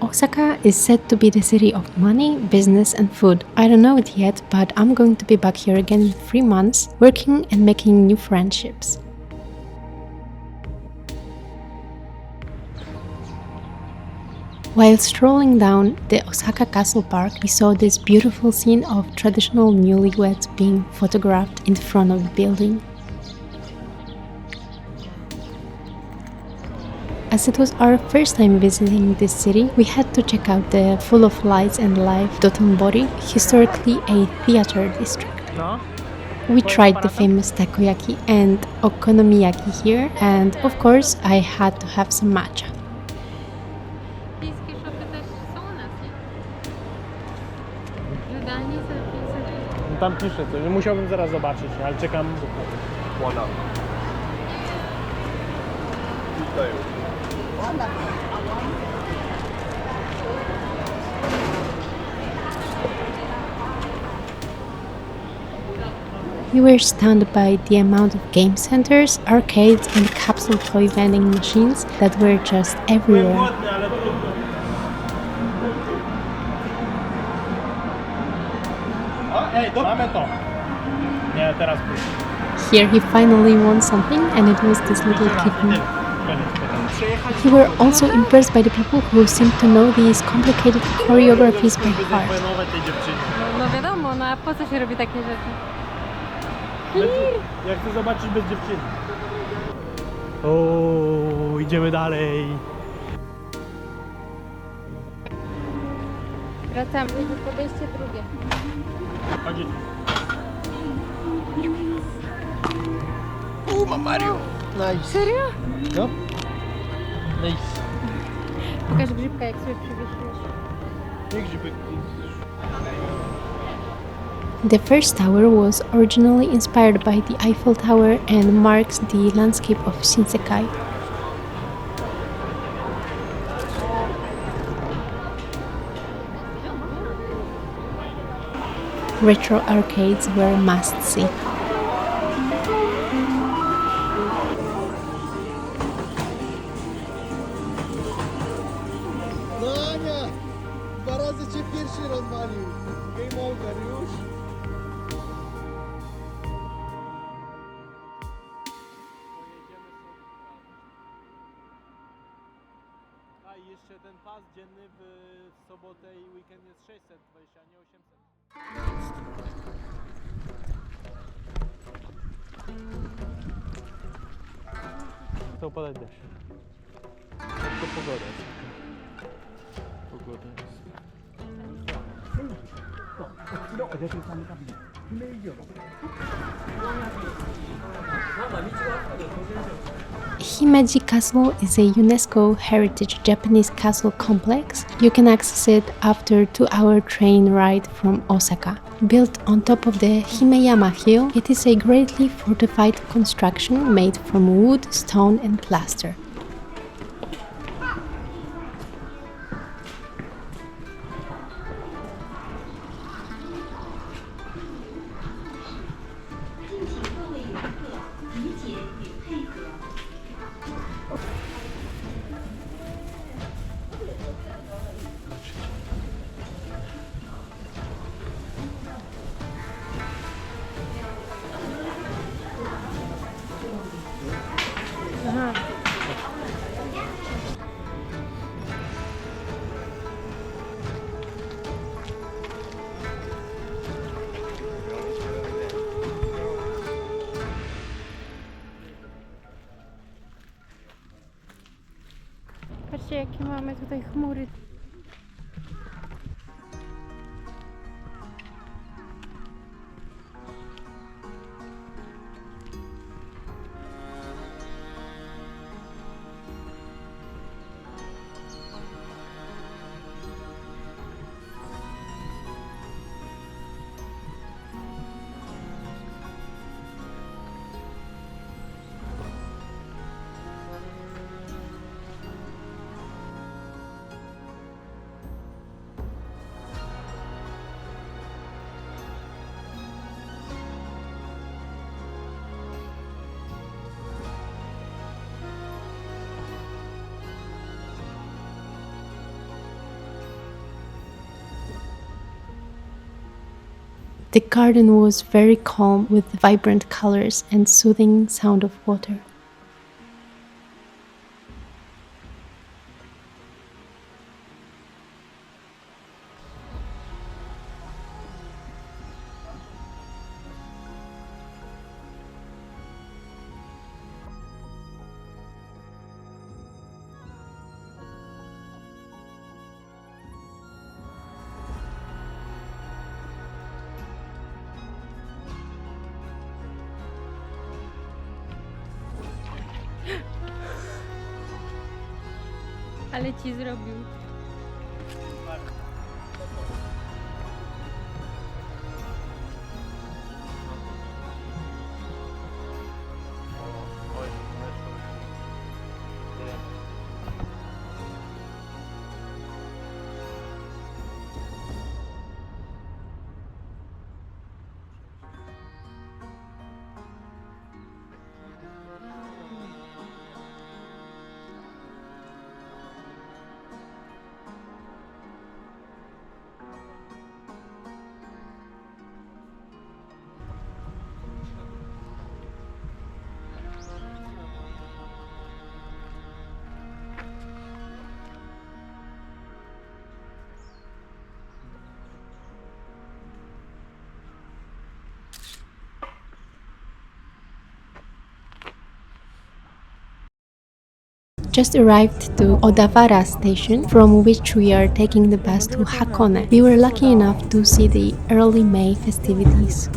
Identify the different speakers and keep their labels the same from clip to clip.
Speaker 1: Osaka is said to be the city of money, business and food. I don't know it yet, but I'm going to be back here again in 3 months, working and making new friendships. While strolling down the Osaka Castle Park, we saw this beautiful scene of traditional newlyweds being photographed in front of the building. As it was our first time visiting this city, we had to check out the full of lights and life Dotonbori, historically a theater district. We tried the famous takoyaki and okonomiyaki here, and of course I had to have some matcha.
Speaker 2: Tam pisze coś, musiałbym zaraz zobaczyć, ale czekam.
Speaker 1: We were stunned by the amount of game centers, arcades and capsule toy vending machines that were just everywhere. Here he finally won something, and it was this little kitten. We were also impressed by the people who seemed to know these complicated choreographies by heart.
Speaker 3: No wiadomo, no a po co się robi takie rzeczy?
Speaker 2: Ja chcę zobaczyć bez dziewczyny. O, idziemy dalej.
Speaker 3: Wracamy, podejście drugie.
Speaker 2: Chodź. Mam Mario. Nice.
Speaker 3: Serio?
Speaker 2: No. Nice.
Speaker 3: Pokaż grzybka, jak sobie przywiesiłeś.
Speaker 2: Nie grzybek.
Speaker 1: The first tower was originally inspired by the Eiffel Tower and marks the landscape of Shinsekai. Retro arcades were a must-see.
Speaker 4: Ania! 2 razy cię pierwszy rozwalił. Game over już.
Speaker 2: A i jeszcze ten pas dzienny w sobotę i weekend jest 620, a nie 800. To upadać deszcz. Tylko pogoda jest. Pogoda jest.
Speaker 1: Himeji Castle is a UNESCO Heritage Japanese castle complex. You can access it after a 2-hour train ride from Osaka. Built on top of the Himeyama Hill, it is a greatly fortified construction made from wood, stone and plaster.
Speaker 3: Patrzcie, jakie mamy tutaj chmury.
Speaker 1: The garden was very calm with vibrant colors and soothing sound of water.
Speaker 3: Ale ci zrobił.
Speaker 1: Just arrived to Odawara station, from which we are taking the bus to Hakone. We were lucky enough to see the early May festivities.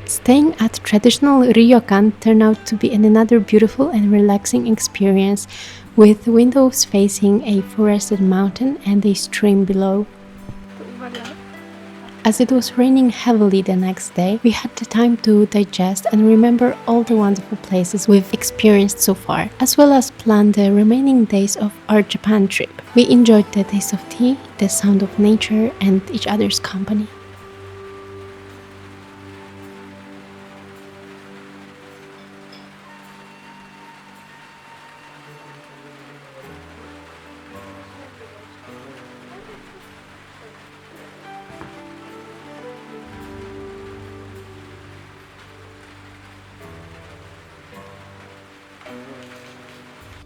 Speaker 1: Staying at traditional ryokan turned out to be another beautiful and relaxing experience, with windows facing a forested mountain and a stream below. As it was raining heavily the next day, we had the time to digest and remember all the wonderful places we've experienced so far, as well as plan the remaining days of our Japan trip. We enjoyed the taste of tea, the sound of nature, and each other's company.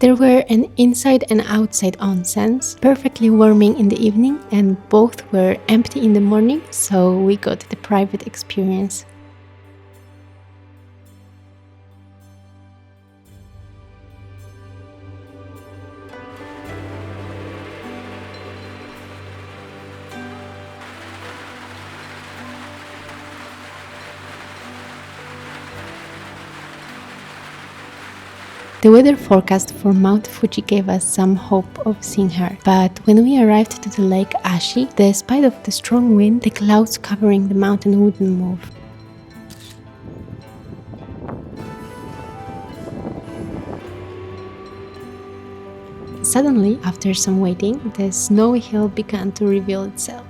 Speaker 1: There were an inside and outside onsens, perfectly warming in the evening, and both were empty in the morning, so we got the private experience. The weather forecast for Mount Fuji gave us some hope of seeing her, but when we arrived to the lake Ashi, despite of the strong wind, the clouds covering the mountain wouldn't move. Suddenly, after some waiting, the snowy hill began to reveal itself.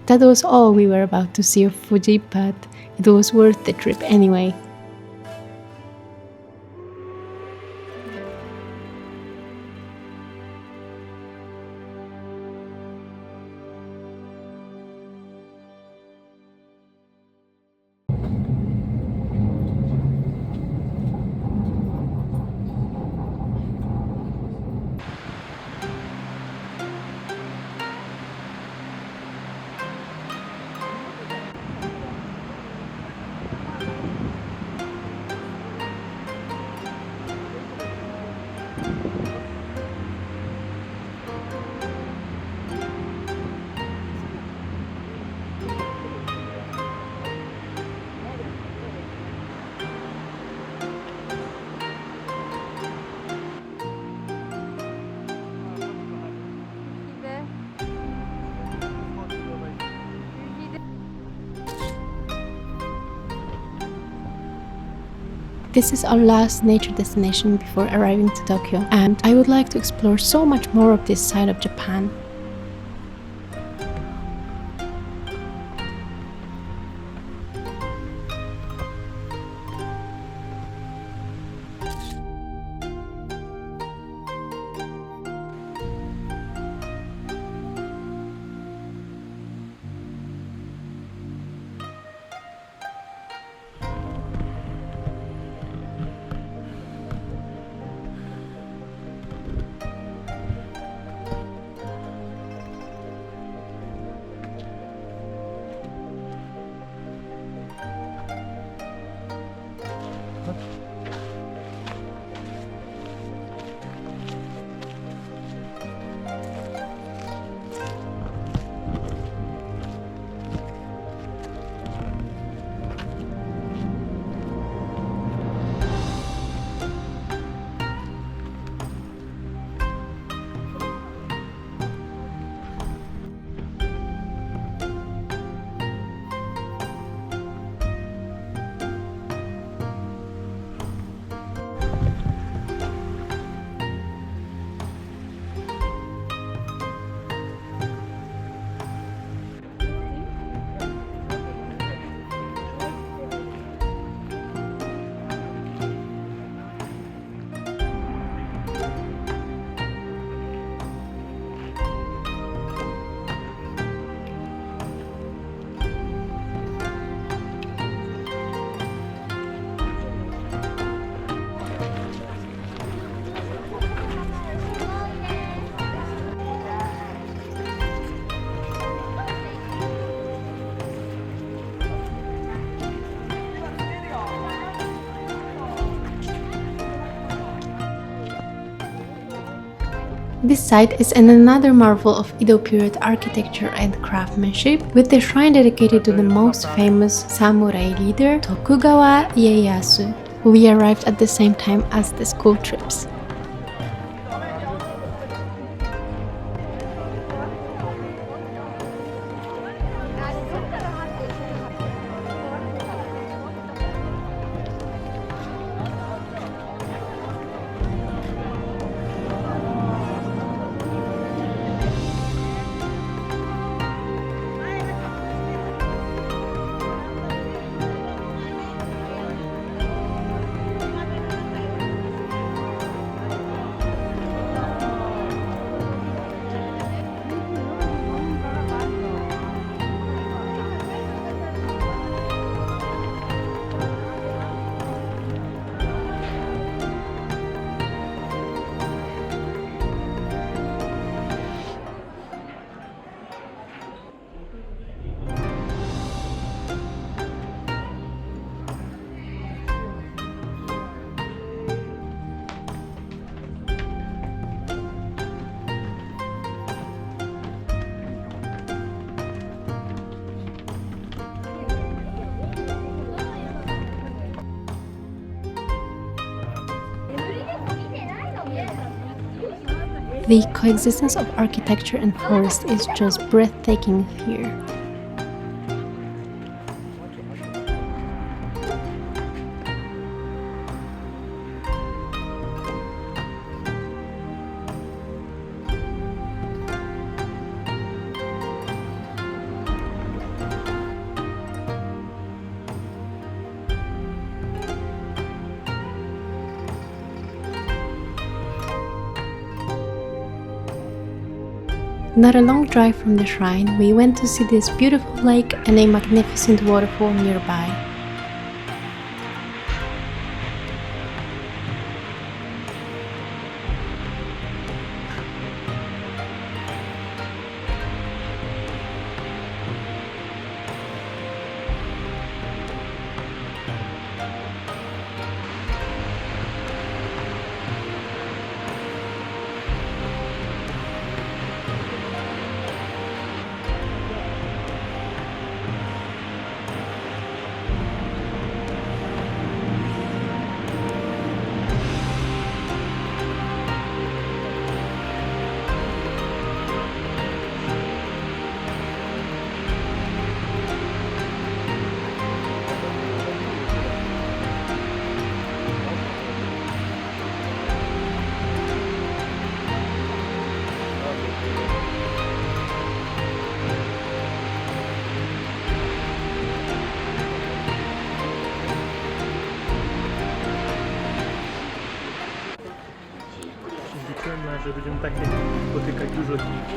Speaker 1: That was all we were about to see of Fuji, but it was worth the trip anyway. This is our last nature destination before arriving to Tokyo, and I would like to explore so much more of this side of Japan. This site is another marvel of Edo period architecture and craftsmanship, with the shrine dedicated to the most famous samurai leader, Tokugawa Ieyasu. We arrived at the same time as the school trips. The coexistence of architecture and forest is just breathtaking here. Not a long drive from the shrine, we went to see this beautiful lake and a magnificent waterfall nearby.
Speaker 2: że będziemy takie spotykać dużo dzieci.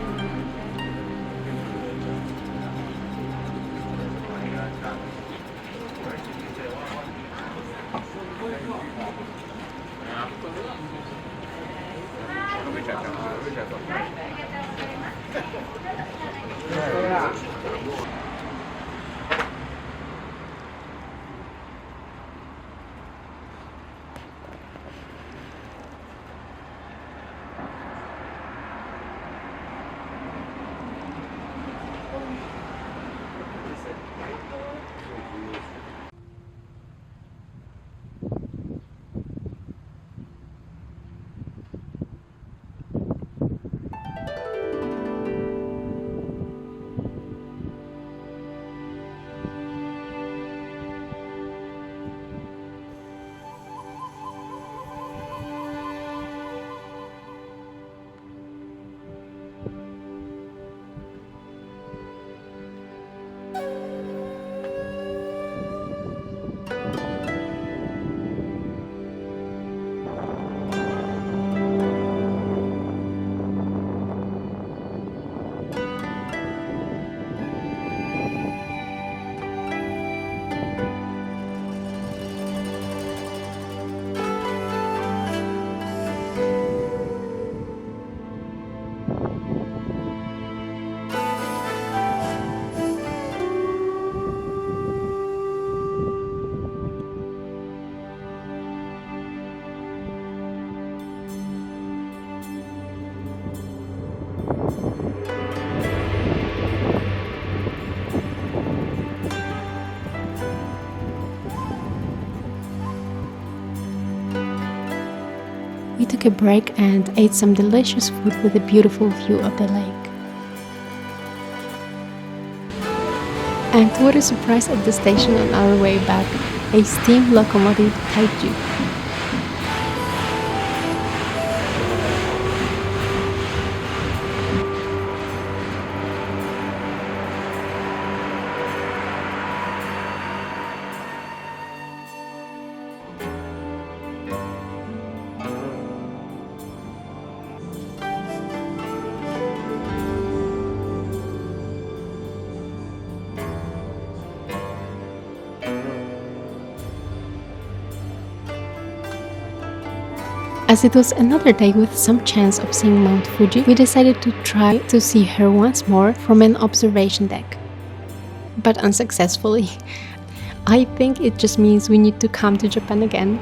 Speaker 1: We took a break and ate some delicious food with a beautiful view of the lake. And what a surprise at the station on our way back, a steam locomotive taiju. As it was another day with some chance of seeing Mount Fuji, we decided to try to see her once more from an observation deck. But unsuccessfully. I think it just means we need to come to Japan again.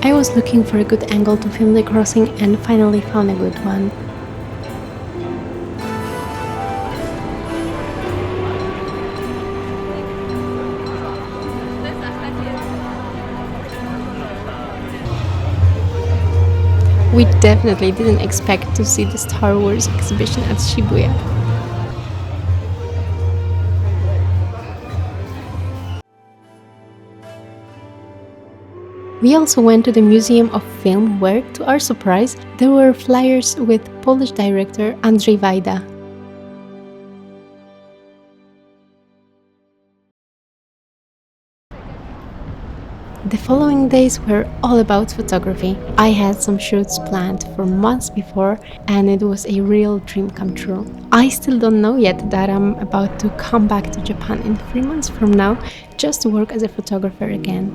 Speaker 1: I was looking for a good angle to film the crossing and finally found a good one. We definitely didn't expect to see the Star Wars exhibition at Shibuya. We also went to the Museum of Film where, to our surprise, there were flyers with Polish director Andrzej Wajda. The following days were all about photography. I had some shoots planned for months before and it was a real dream come true. I still don't know yet that I'm about to come back to Japan in 3 months from now just to work as a photographer again.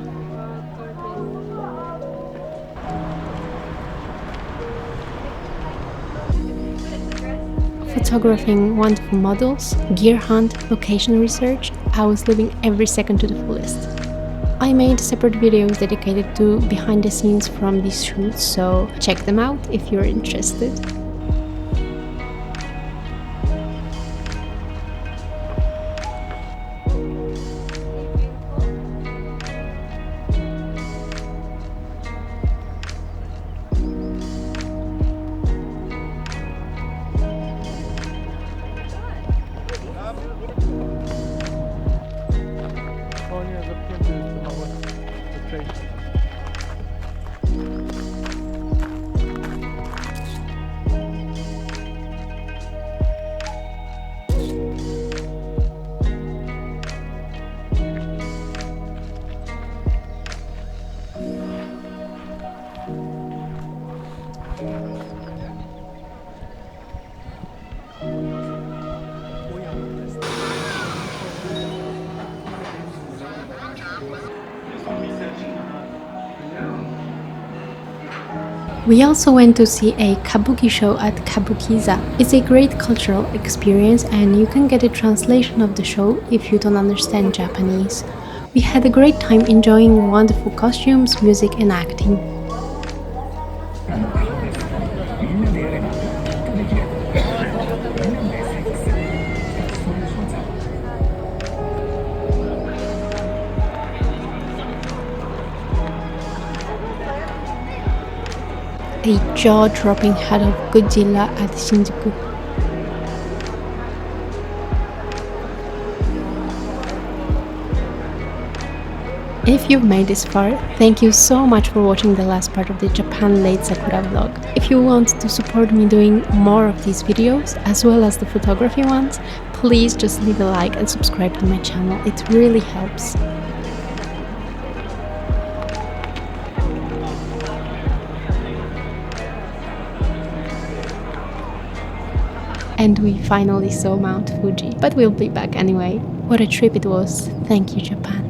Speaker 1: Photographing wonderful models, gear hunt, location research, I was living every second to the fullest. I made separate videos dedicated to behind the scenes from these shoots, so check them out if you're interested. We also went to see a kabuki show at Kabuki-za. It's a great cultural experience and you can get a translation of the show if you don't understand Japanese. We had a great time enjoying wonderful costumes, music and acting. A jaw-dropping head of Godzilla at Shinjuku. If you've made this far, thank you so much for watching the last part of the Japan Late Sakura vlog. If you want to support me doing more of these videos, as well as the photography ones, please just leave a like and subscribe to my channel, it really helps. And we finally saw Mount Fuji, but we'll be back anyway. What a trip it was. Thank you, Japan.